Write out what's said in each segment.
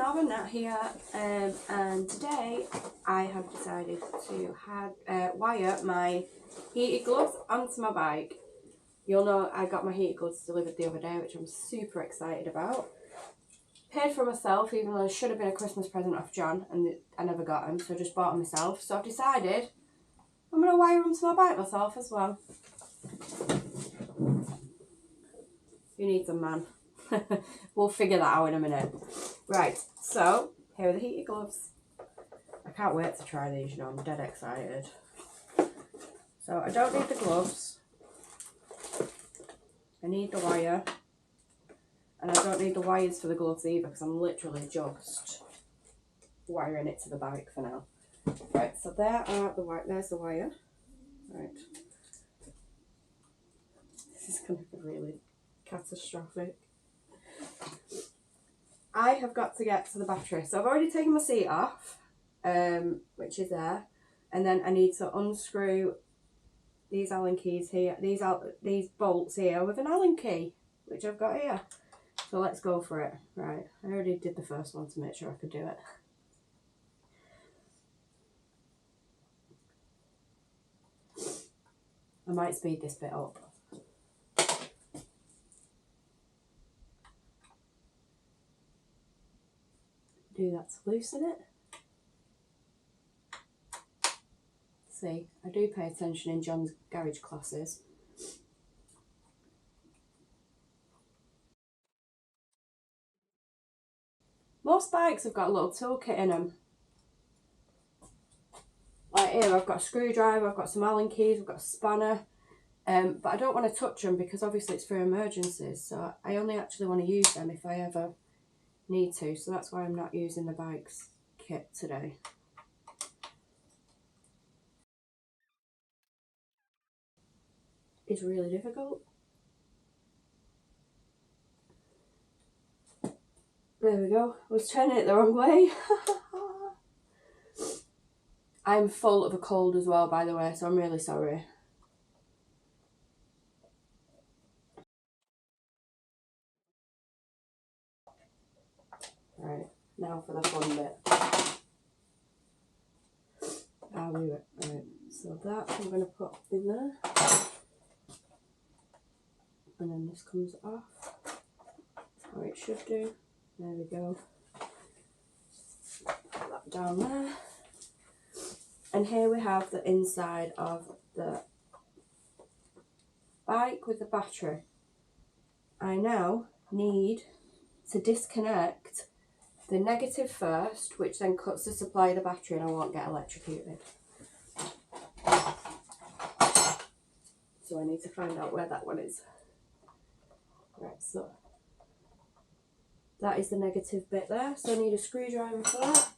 Northern-Nat here, and today I have decided to wire my heated gloves onto my bike. You'll know I got my heated gloves delivered the other day, which I'm super excited about. Paid for myself, even though it should have been a Christmas present off John, and I never got them, so I just bought them myself. So I've decided I'm going to wire them to my bike myself as well. Who needs them, man? We'll figure that out in a minute. Right, so here are the heated gloves. I can't wait to try these, you know, I'm dead excited. So I don't need the gloves. I need the wire. And I don't need the wires for the gloves either, because I'm literally just wiring it to the bike for now. Right, so there's the wire. Right. This is going to be really catastrophic. I have got to get to the battery. So I've already taken my seat off, which is there. And then I need to unscrew these Allen keys here, these bolts here with an Allen key, which I've got here. So let's go for it. Right, I already did the first one to make sure I could do it. I might speed this bit up. Do that to loosen it. See, I do pay attention in John's garage classes. Most bikes have got a little toolkit in them. Like here, I've got a screwdriver, I've got some Allen keys, I've got a spanner. But I don't want to touch them because obviously it's for emergencies. So I only actually want to use them if I ever need to. So that's why I'm not using the bike's kit today. It's really difficult. There we go. I was turning it the wrong way. I'm full of a cold as well, by the way, so I'm really sorry. Right, now for the fun bit. Right, so that I'm going to put in there. And then this comes off. How it should do. There we go. Put that down there. And here we have the inside of the bike with the battery. I now need to disconnect the negative first, which then cuts the supply of the battery and I won't get electrocuted. So I need to find out where that one is. Right, so that is the negative bit there. So I need a screwdriver for that.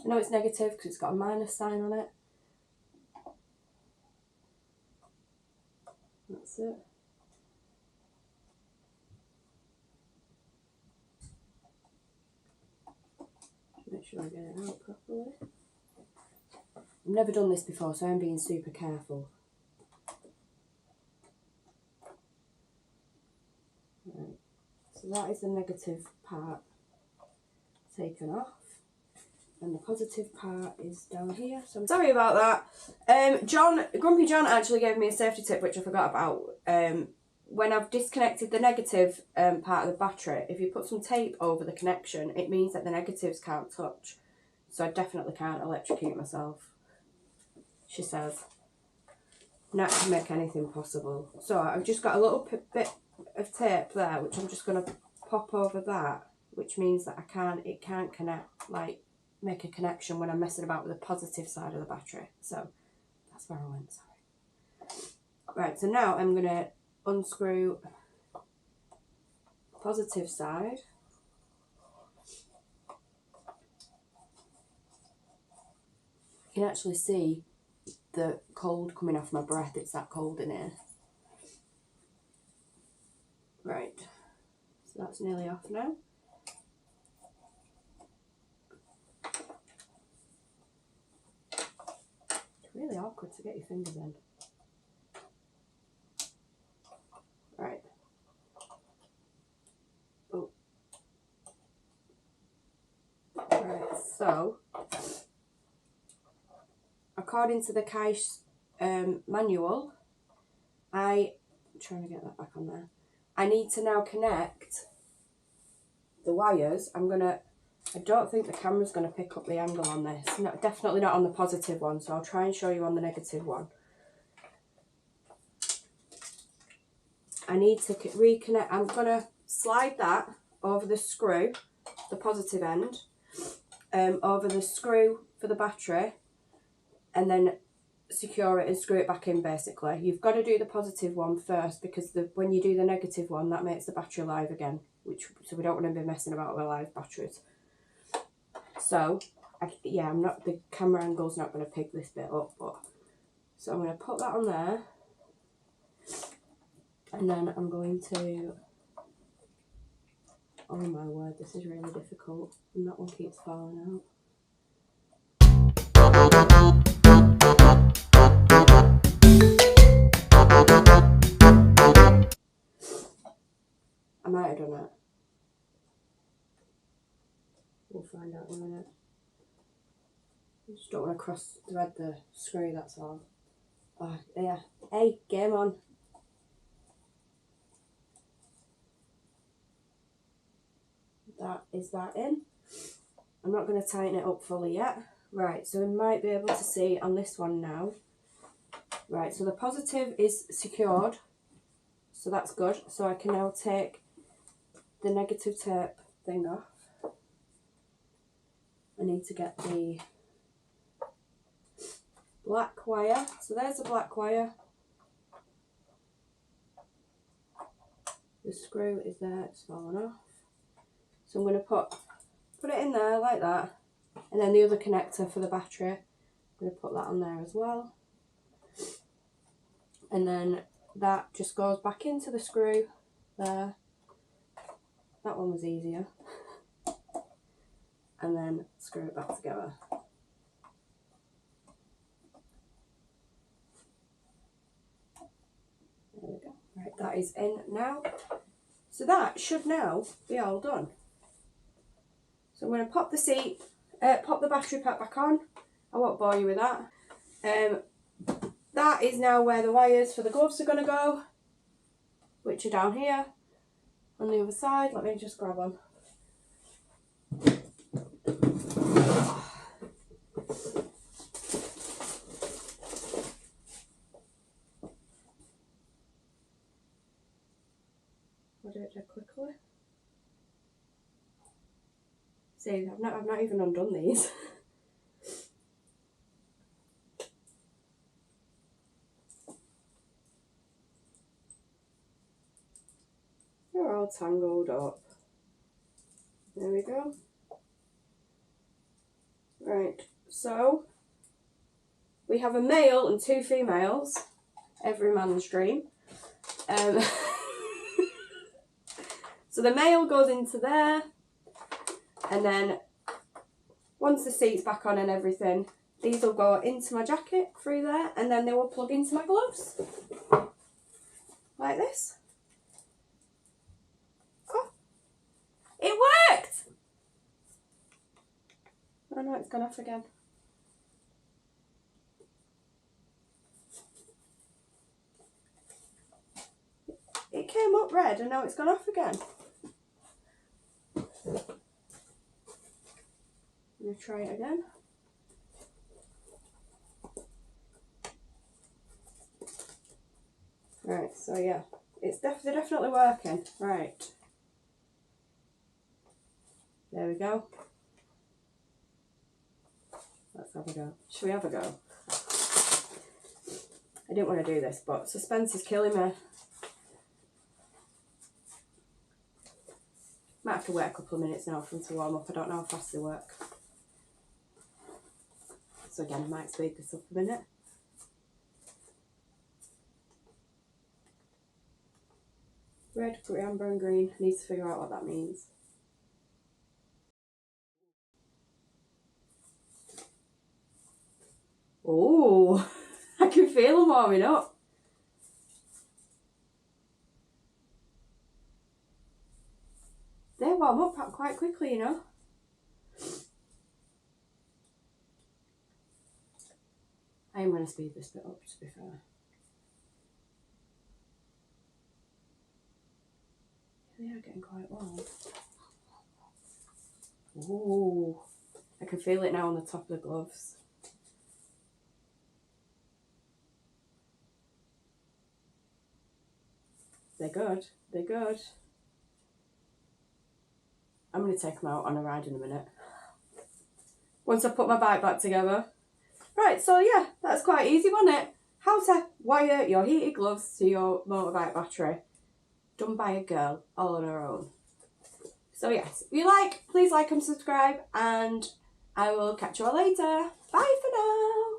I know it's negative because it's got a minus sign on it. That's it. Make sure I get it out properly. I've never done this before, so I'm being super careful. Right. So that is the negative part taken off. And the positive part is down here. So I'm sorry about that. Grumpy John actually gave me a safety tip which I forgot about. When I've disconnected the negative part of the battery, if you put some tape over the connection, it means that the negatives can't touch. So I definitely can't electrocute myself, she says. Not to make anything possible. So I've just got a little bit of tape there, which I'm just going to pop over that, which means that it can't connect, like, make a connection when I'm messing about with the positive side of the battery. So that's where I went, sorry. Right, so now I'm going to unscrew the positive side. You can actually see the cold coming off my breath, it's that cold in here. Right, so that's nearly off now. Really awkward to get your fingers in. Right. Oh. So, according to the KEiS manual, I'm trying to get that back on there. I need to now connect the wires. I don't think the camera's going to pick up the angle on this. Definitely not on the positive one, so I'll try and show you on the negative one. I need to reconnect. I'm going to slide that over the screw, the positive end, over the screw for the battery, and then secure it and screw it back in basically. You've got to do the positive one first, because when you do the negative one, that makes the battery live again, so we don't want to be messing about with live batteries. So, yeah, the camera angle's not going to pick this bit up, so I'm going to put that on there, and then I'm going to, oh my word, this is really difficult, and that one keeps falling out. I might have done it. We'll find out in a minute. I just don't want to cross thread the screw, that's all. Oh, yeah. Hey, game on. Is that in? I'm not going to tighten it up fully yet. Right, so we might be able to see on this one now. Right, so the positive is secured, so that's good. So I can now take the negative tape thing off. I need to get the black wire. So there's the black wire. The screw is there, it's fallen off. So I'm going to put it in there like that. And then the other connector for the battery, I'm going to put that on there as well. And then that just goes back into the screw there. That one was easier. And then screw it back together. There we go. Right, that is in now. So that should now be all done. So I'm going to pop the battery pack back on. I won't bore you with that. That is now where the wires for the gloves are going to go, which are down here on the other side. Let me just grab them. I'll do it dead quickly. See, I've not even undone these. They're all tangled up. There we go. Right, so we have a male and 2 females. Every man's dream. So the male goes into there, and then once the seat's back on and everything, these will go into my jacket through there, and then they will plug into my gloves. Like this. Oh, it worked! Oh no, it's gone off again. It came up red and now it's gone off again. I'm going to try it again. Right, so yeah, it's definitely working. Right. There we go. Let's have a go. Should we have a go? I didn't want to do this, but suspense is killing me. Might have to wait a couple of minutes now for them to warm up. I don't know how fast they work. So again, I might speed this up a minute. Red, green, amber and green. I need to figure out what that means. Oh, I can feel them warming up. They warm up quite quickly, you know. am going to speed this bit up, to be fair. They are getting quite warm. Ooh, I can feel it now on the top of the gloves. They're good, they're good. I'm going to take them out on a ride in a minute. Once I put my bike back together. Right, so yeah, that's quite easy, wasn't it? How to wire your heated gloves to your motorbike battery. Done by a girl, all on her own. So yes, if you like, please like and subscribe, and I will catch you all later. Bye for now.